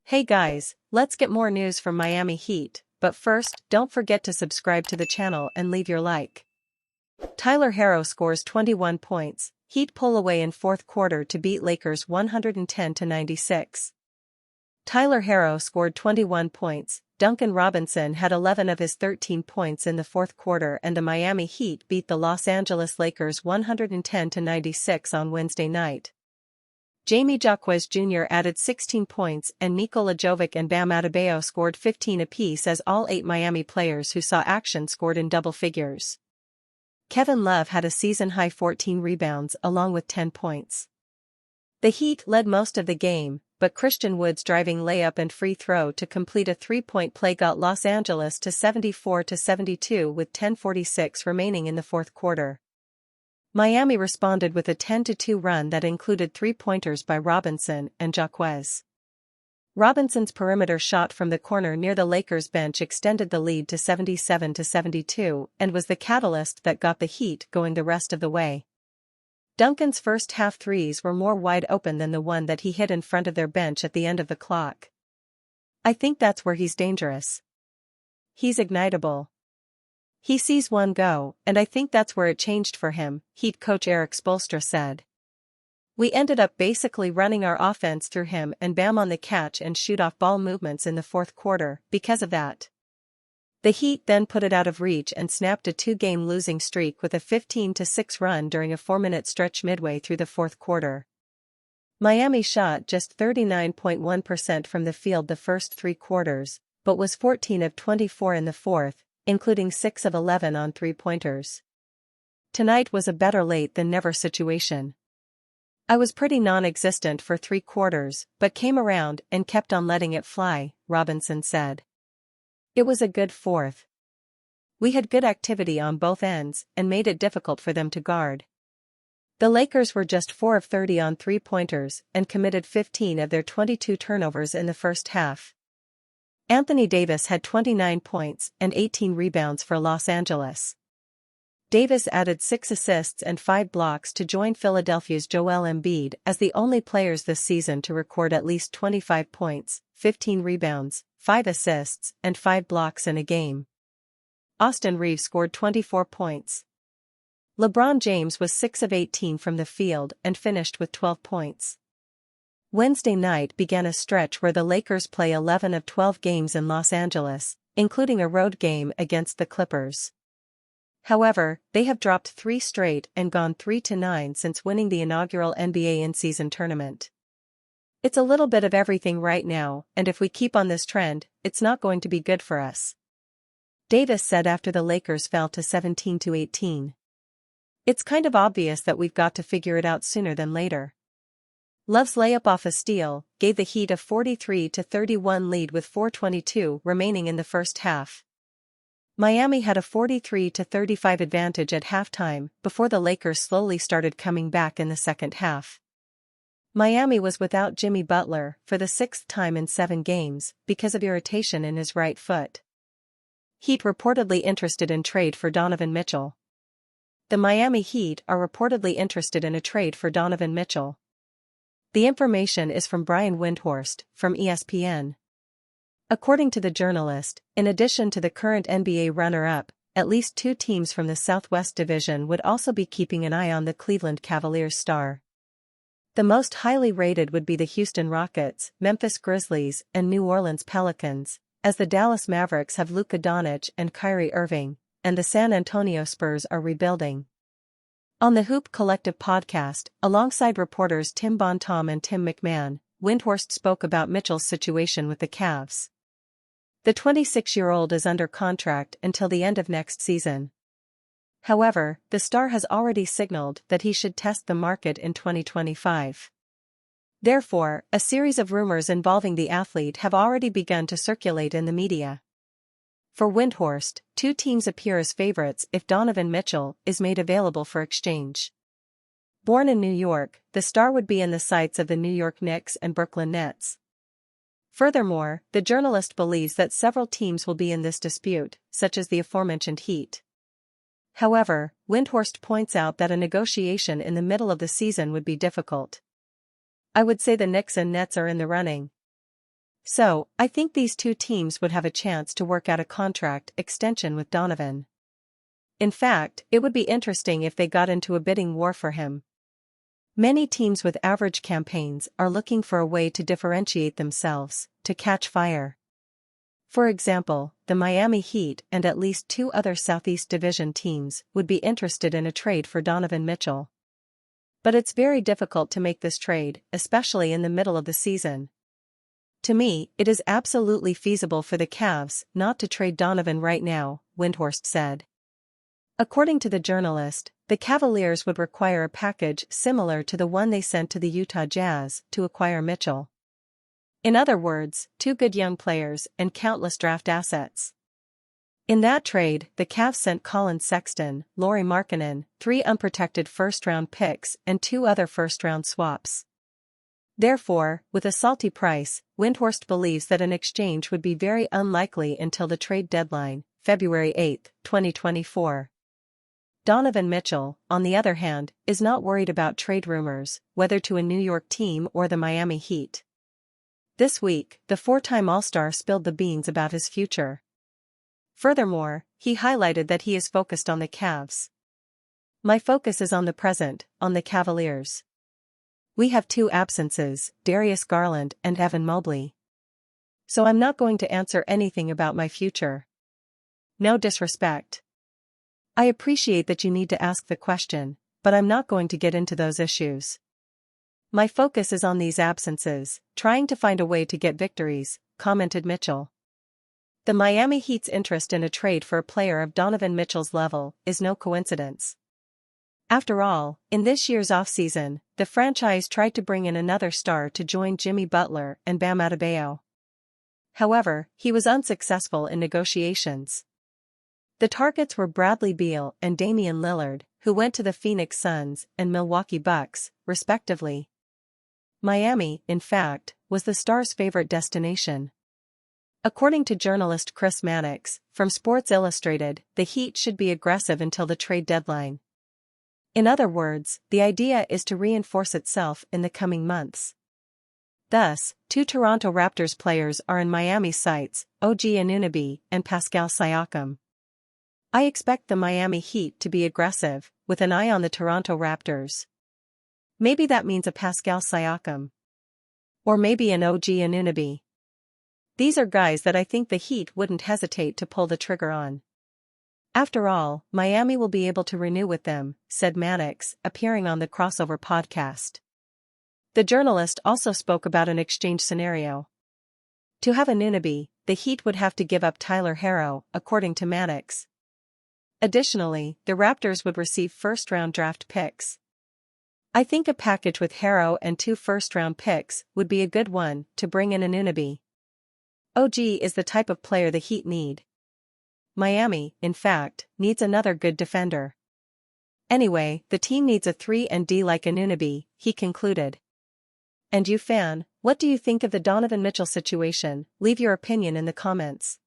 Hey guys, let's get more news from Miami Heat, but first, don't forget to subscribe to the channel and leave your like. Tyler Herro scores 21 points, Heat pull away in fourth quarter to beat Lakers 110-96. Tyler Herro scored 21 points, Duncan Robinson had 11 of his 13 points in the fourth quarter, and the Miami Heat beat the Los Angeles Lakers 110-96 on Wednesday night. Jamie Jaquez Jr. added 16 points and Nikola Jovic and Bam Adebayo scored 15 apiece as all 8 Miami players who saw action scored in double figures. Kevin Love had a season-high 14 rebounds along with 10 points. The Heat led most of the game, but Christian Wood's driving layup and free throw to complete a three-point play got Los Angeles to 74-72 with 10:46 remaining in the fourth quarter. Miami responded with a 10-2 run that included three-pointers by Robinson and Jaquez. Robinson's perimeter shot from the corner near the Lakers bench extended the lead to 77-72 and was the catalyst that got the Heat going the rest of the way. Duncan's first half threes were more wide open than the one that he hit in front of their bench at the end of the clock. "I think that's where he's dangerous. He's ignitable. He sees one go, and I think that's where it changed for him," Heat coach Eric Spoelstra said. "We ended up basically running our offense through him and Bam on the catch and shoot off ball movements in the fourth quarter because of that." The Heat then put it out of reach and snapped a 2-game losing streak with a 15-6 run during a 4-minute stretch midway through the fourth quarter. Miami shot just 39.1% from the field the first 3 quarters, but was 14 of 24 in the fourth, including 6 of 11 on three-pointers. "Tonight was a better late than never situation. I was pretty non-existent for 3 quarters, but came around and kept on letting it fly," Robinson said. "It was a good fourth. We had good activity on both ends and made it difficult for them to guard." The Lakers were just 4 of 30 on three-pointers and committed 15 of their 22 turnovers in the first half. Anthony Davis had 29 points and 18 rebounds for Los Angeles. Davis added 6 assists and 5 blocks to join Philadelphia's Joel Embiid as the only players this season to record at least 25 points, 15 rebounds, 5 assists, and 5 blocks in a game. Austin Reeves scored 24 points. LeBron James was 6 of 18 from the field and finished with 12 points. Wednesday night began a stretch where the Lakers play 11 of 12 games in Los Angeles, including a road game against the Clippers. However, they have dropped 3 straight and gone 3-9 since winning the inaugural NBA in-season tournament. "It's a little bit of everything right now, and if we keep on this trend, it's not going to be good for us," Davis said after the Lakers fell to 17-18. "It's kind of obvious that we've got to figure it out sooner than later." Love's layup off a steal gave the Heat a 43-31 lead with 4:22 remaining in the first half. Miami had a 43-35 advantage at halftime before the Lakers slowly started coming back in the second half. Miami was without Jimmy Butler for the 6th time in 7 games because of irritation in his right foot. Heat reportedly interested in trade for Donovan Mitchell. The Miami Heat are reportedly interested in a trade for Donovan Mitchell. The information is from Brian Windhorst, from ESPN. According to the journalist, in addition to the current NBA runner-up, at least 2 teams from the Southwest Division would also be keeping an eye on the Cleveland Cavaliers star. The most highly rated would be the Houston Rockets, Memphis Grizzlies, and New Orleans Pelicans, as the Dallas Mavericks have Luka Doncic and Kyrie Irving, and the San Antonio Spurs are rebuilding. On the Hoop Collective podcast, alongside reporters Tim Bontemps and Tim McMahon, Windhorst spoke about Mitchell's situation with the Cavs. The 26-year-old is under contract until the end of next season. However, the star has already signaled that he should test the market in 2025. Therefore, a series of rumors involving the athlete have already begun to circulate in the media. For Windhorst, 2 teams appear as favorites if Donovan Mitchell is made available for exchange. Born in New York, the star would be in the sights of the New York Knicks and Brooklyn Nets. Furthermore, the journalist believes that several teams will be in this dispute, such as the aforementioned Heat. However, Windhorst points out that a negotiation in the middle of the season would be difficult. I would say the Knicks and Nets are in the running. So, I think these two teams would have a chance to work out a contract extension with Donovan. In fact, it would be interesting if they got into a bidding war for him. Many teams with average campaigns are looking for a way to differentiate themselves, to catch fire. For example, the Miami Heat and at least two other Southeast Division teams would be interested in a trade for Donovan Mitchell. But it's very difficult to make this trade, especially in the middle of the season. To me, it is absolutely feasible for the Cavs not to trade Donovan right now, Windhorst said. According to the journalist, the Cavaliers would require a package similar to the one they sent to the Utah Jazz to acquire Mitchell. In other words, two good young players and countless draft assets. In that trade, the Cavs sent Colin Sexton, Lauri Markkanen, 3 unprotected first-round picks and 2 other first-round swaps. Therefore, with a salty price, Windhorst believes that an exchange would be very unlikely until the trade deadline, February 8, 2024. Donovan Mitchell, on the other hand, is not worried about trade rumors, whether to a New York team or the Miami Heat. This week, the 4-time All-Star spilled the beans about his future. Furthermore, he highlighted that he is focused on the Cavs. "My focus is on the present, on the Cavaliers. We have 2 absences, Darius Garland and Evan Mobley. So I'm not going to answer anything about my future. No disrespect. I appreciate that you need to ask the question, but I'm not going to get into those issues. My focus is on these absences, trying to find a way to get victories," commented Mitchell. The Miami Heat's interest in a trade for a player of Donovan Mitchell's level is no coincidence. After all, in this year's offseason, the franchise tried to bring in another star to join Jimmy Butler and Bam Adebayo. However, he was unsuccessful in negotiations. The targets were Bradley Beal and Damian Lillard, who went to the Phoenix Suns and Milwaukee Bucks, respectively. Miami, in fact, was the star's favorite destination. According to journalist Chris Mannix, from Sports Illustrated, the Heat should be aggressive until the trade deadline. In other words, the idea is to reinforce itself in the coming months. Thus, 2 Toronto Raptors players are in Miami's sights, OG Anunoby and Pascal Siakam. I expect the Miami Heat to be aggressive, with an eye on the Toronto Raptors. Maybe that means a Pascal Siakam. Or maybe an OG Anunoby. These are guys that I think the Heat wouldn't hesitate to pull the trigger on. After all, Miami will be able to renew with them, said Mannix, appearing on the Crossover podcast. The journalist also spoke about an exchange scenario. To have Anunoby, the Heat would have to give up Tyler Herro, according to Mannix. Additionally, the Raptors would receive first-round draft picks. I think a package with Herro and 2 first-round picks would be a good one to bring in Anunoby. OG is the type of player the Heat need. Miami, in fact, needs another good defender. Anyway, the team needs a 3-and-D like Anunoby, he concluded. And you fan, what do you think of the Donovan Mitchell situation? Leave your opinion in the comments.